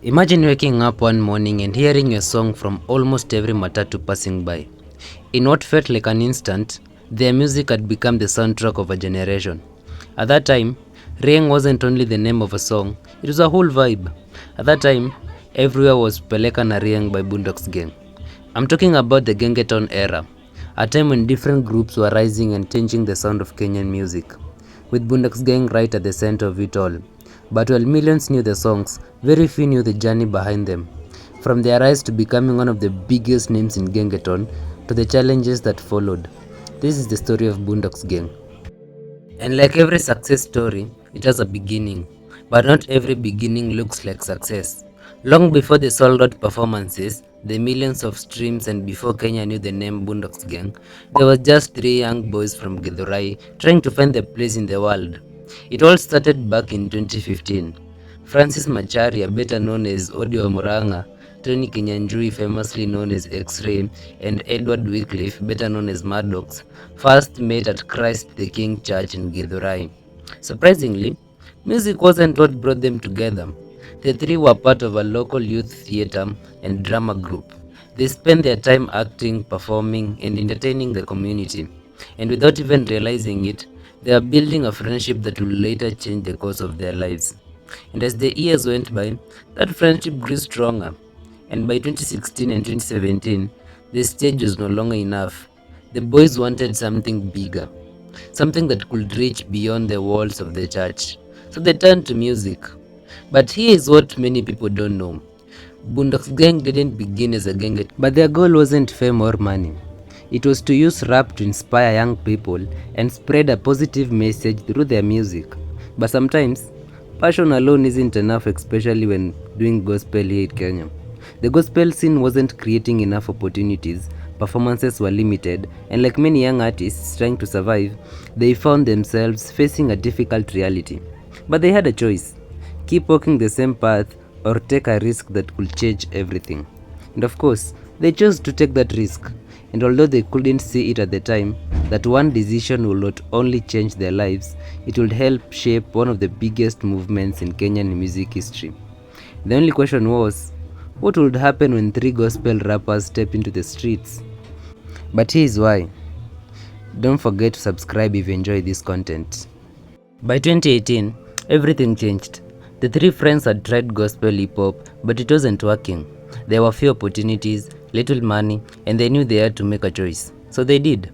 Imagine waking up one morning and hearing your song from almost every matatu passing by. In what felt like an instant, their music had become the soundtrack of a generation. At that time, Rieng wasn't only the name of a song, it was a whole vibe. At that time, everywhere was Peleka na Rieng by Boondocks Gang. I'm talking about the Gengetone era, a time when different groups were rising and changing the sound of Kenyan music, with Boondocks Gang right at the center of it all. But while millions knew the songs, very few knew the journey behind them. From their rise to becoming one of the biggest names in Gengetone, to the challenges that followed. This is the story of Boondocks Gang. And like every success story, it has a beginning. But not every beginning looks like success. Long before the sold out performances, the millions of streams, and before Kenya knew the name Boondocks Gang, there were just three young boys from Githurai trying to find their place in the world. It all started back in 2015. Francis Macharia, better known as Odi Wa Murang'a, Tony Kinyanjui, famously known as Exray, and Edward Wycliffe, better known as Maddox, first met at Christ the King Church in Githurai. Surprisingly, music wasn't what brought them together. The three were part of a local youth theatre and drama group. They spent their time acting, performing, and entertaining the community. And without even realizing it, they are building a friendship that will later change the course of their lives. And as the years went by, that friendship grew stronger. And by 2016 and 2017, the stage was no longer enough. The boys wanted something bigger, something that could reach beyond the walls of the church. So they turned to music. But here is what many people don't know. Boondocks Gang didn't begin as a gang, but their goal wasn't fame or money. It was to use rap to inspire young people and spread a positive message through their music. But sometimes, passion alone isn't enough, especially when doing gospel here in Kenya. The gospel scene wasn't creating enough opportunities, performances were limited, and like many young artists trying to survive, they found themselves facing a difficult reality. But they had a choice: keep walking the same path or take a risk that could change everything. And of course, they chose to take that risk. And although they couldn't see it at the time, that one decision will not only change their lives, it would help shape one of the biggest movements in Kenyan music history. The only question was, what would happen when three gospel rappers step into the streets? But here's why. Don't forget to subscribe if you enjoy this content. By 2018, everything changed. The three friends had tried gospel hip hop, but it wasn't working. There were few opportunities, little money, and they knew they had to make a choice. So they did.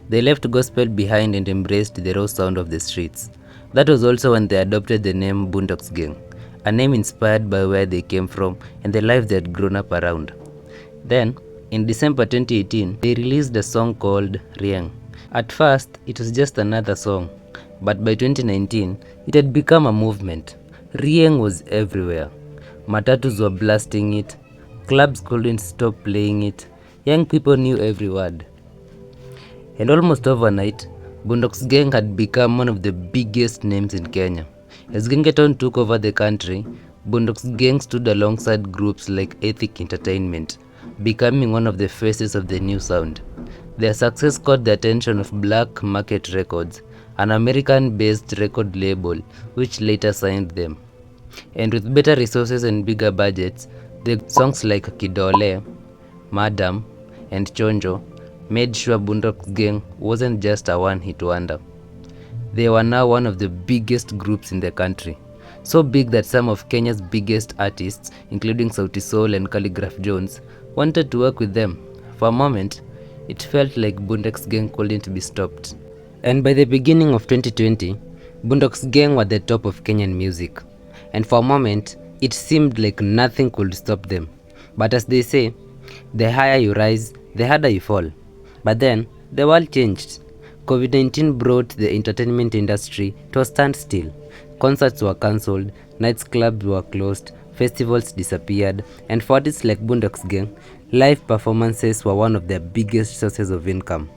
They left gospel behind and embraced the raw sound of the streets. That was also when they adopted the name Boondocks Gang, a name inspired by where they came from and the life they had grown up around. Then, in December 2018, they released a song called Rieng. At first, it was just another song, but by 2019, it had become a movement. Rieng was everywhere. Matatus were blasting it, clubs couldn't stop playing it, young people knew every word. And almost overnight, Boondocks Gang had become one of the biggest names in Kenya. As Gengetone took over the country, Boondocks Gang stood alongside groups like Ethic Entertainment, becoming one of the faces of the new sound. Their success caught the attention of Black Market Records, an American-based record label which later signed them. And with better resources and bigger budgets, the songs like Kidole, Madam, and Chonjo made sure Boondocks Gang wasn't just a one-hit wonder. They were now one of the biggest groups in the country. So big that some of Kenya's biggest artists, including Sauti Sol and Calligraph Jones, wanted to work with them. For a moment, it felt like Boondocks Gang couldn't be stopped. And by the beginning of 2020, Boondocks Gang were the top of Kenyan music. And for a moment, it seemed like nothing could stop them. But as they say, the higher you rise, the harder you fall. But then, the world changed. COVID-19 brought the entertainment industry to a standstill. Concerts were cancelled, nightclubs were closed, festivals disappeared, and for artists like Boondocks Gang, live performances were one of their biggest sources of income.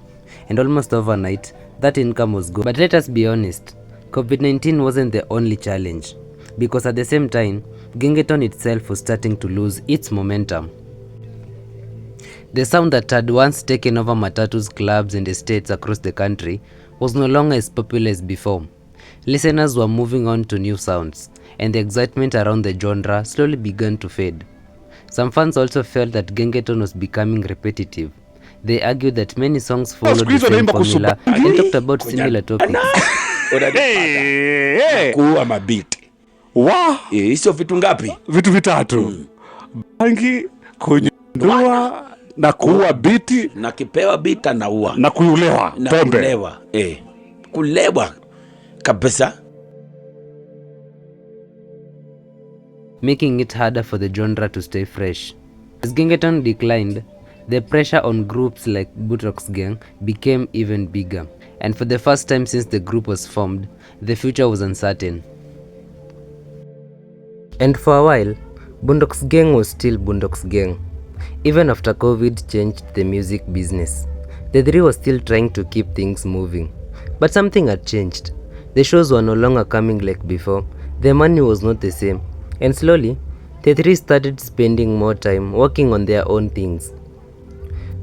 And almost overnight, that income was gone. But let us be honest, COVID-19 wasn't the only challenge, because at the same time, Gengetone itself was starting to lose its momentum. The sound that had once taken over Matatus, clubs, and estates across the country was no longer as popular as before. Listeners were moving on to new sounds, and the excitement around the genre slowly began to fade. Some fans also felt that Gengetone was becoming repetitive. They argued that many songs followed the same formula and talked about similar topics. Kuua mabiti hizo vitu ngapi? Vitu vitatu. Bangi, kunywa na kuua biti na kipewa bita na ua na kulewa pombe. Kulewa kabisa, making it harder for the genre to stay fresh. As Gengetone declined, the pressure on groups like Boondocks Gang became even bigger, and for the first time since the group was formed, the future was uncertain. And for a while, Boondocks Gang was still Boondocks Gang. Even after COVID changed the music business, the three were still trying to keep things moving. But something had changed. The shows were no longer coming like before, the money was not the same, and slowly, the three started spending more time working on their own things.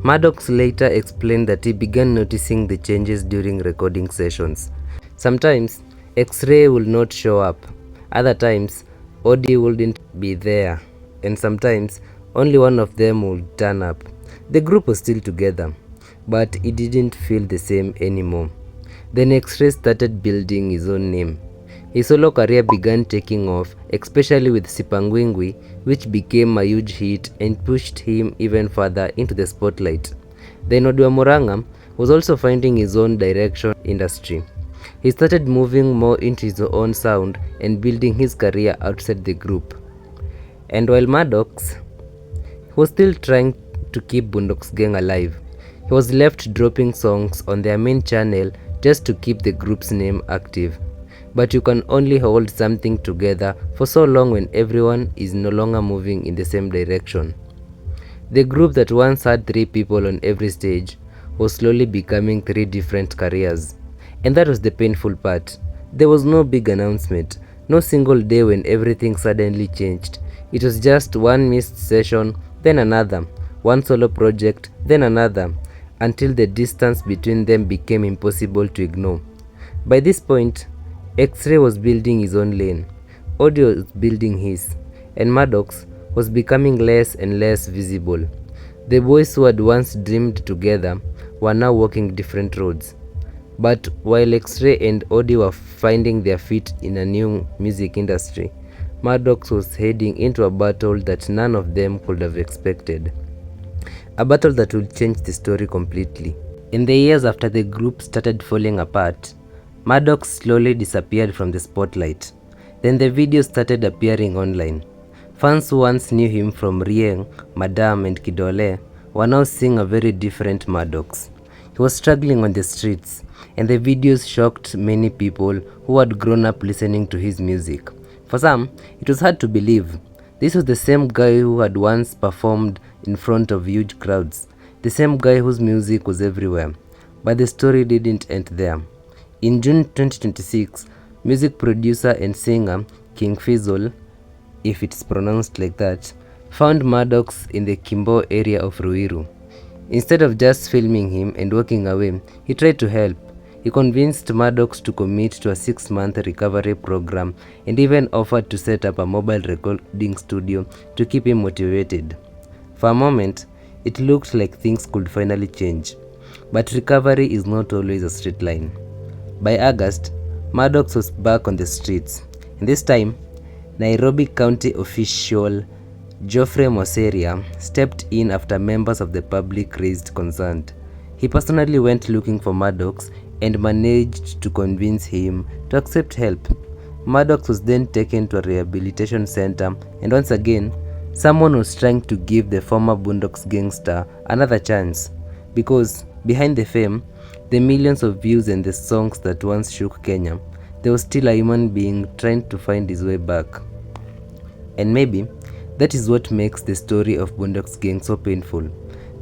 Maddox later explained that he began noticing the changes during recording sessions. Sometimes, Exray would not show up. Other times, Odi wouldn't be there. And sometimes, only one of them would turn up. The group was still together, but it didn't feel the same anymore. Then Exray started building his own name. His solo career began taking off, especially with Sipangwingwi, which became a huge hit and pushed him even further into the spotlight. Then Odi Wa Murang'a was also finding his own direction in industry. He started moving more into his own sound and building his career outside the group. And while Maddox was still trying to keep Boondocks Gang alive, he was left dropping songs on their main channel just to keep the group's name active. But you can only hold something together for so long when everyone is no longer moving in the same direction. The group that once had 3 people on every stage was slowly becoming 3 different careers. And that was the painful part. There was no big announcement, no single day when everything suddenly changed. It was just one missed session, then another, one solo project, then another, until the distance between them became impossible to ignore. By this point, Exray was building his own lane, Odi was building his, and Maddox was becoming less and less visible. The boys who had once dreamed together were now walking different roads. But while Exray and Odi were finding their feet in a new music industry, Maddox was heading into a battle that none of them could have expected. A battle that would change the story completely. In the years after the group started falling apart, Maddox slowly disappeared from the spotlight. Then the videos started appearing online. Fans who once knew him from Rieng, Madam and Kidole were now seeing a very different Maddox. He was struggling on the streets, and the videos shocked many people who had grown up listening to his music. For some, it was hard to believe. This was the same guy who had once performed in front of huge crowds, the same guy whose music was everywhere. But the story didn't end there. In June 2026, music producer and singer King Fizzle, if it's pronounced like that, found Maddox in the Kimbo area of Ruiru. Instead of just filming him and walking away, he tried to help. He convinced Maddox to commit to a 6-month recovery program and even offered to set up a mobile recording studio to keep him motivated. For a moment, it looked like things could finally change. But recovery is not always a straight line. By August, Maddox was back on the streets, and this time, Nairobi County official Geoffrey Moseria stepped in after members of the public raised concern. He personally went looking for Maddox and managed to convince him to accept help. Maddox was then taken to a rehabilitation center, and once again, someone was trying to give the former Boondocks gangster another chance, because behind the fame, the millions of views and the songs that once shook Kenya, there was still a human being trying to find his way back. And maybe that is what makes the story of Boondocks Gang so painful.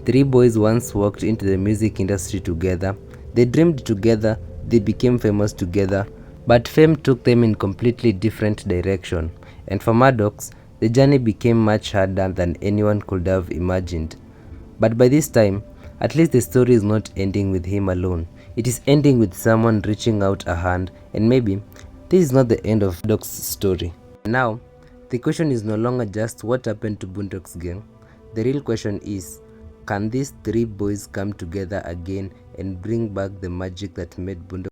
3 boys once walked into the music industry together, they dreamed together, they became famous together, but fame took them in completely different direction. And for Maddox, the journey became much harder than anyone could have imagined. But by this time, at least the story is not ending with him alone. It is ending with someone reaching out a hand and maybe This is not the end of Boondocks' story. Now, the question is no longer just what happened to Boondocks Gang. The real question is, can these three boys come together again and bring back the magic that made Boondocks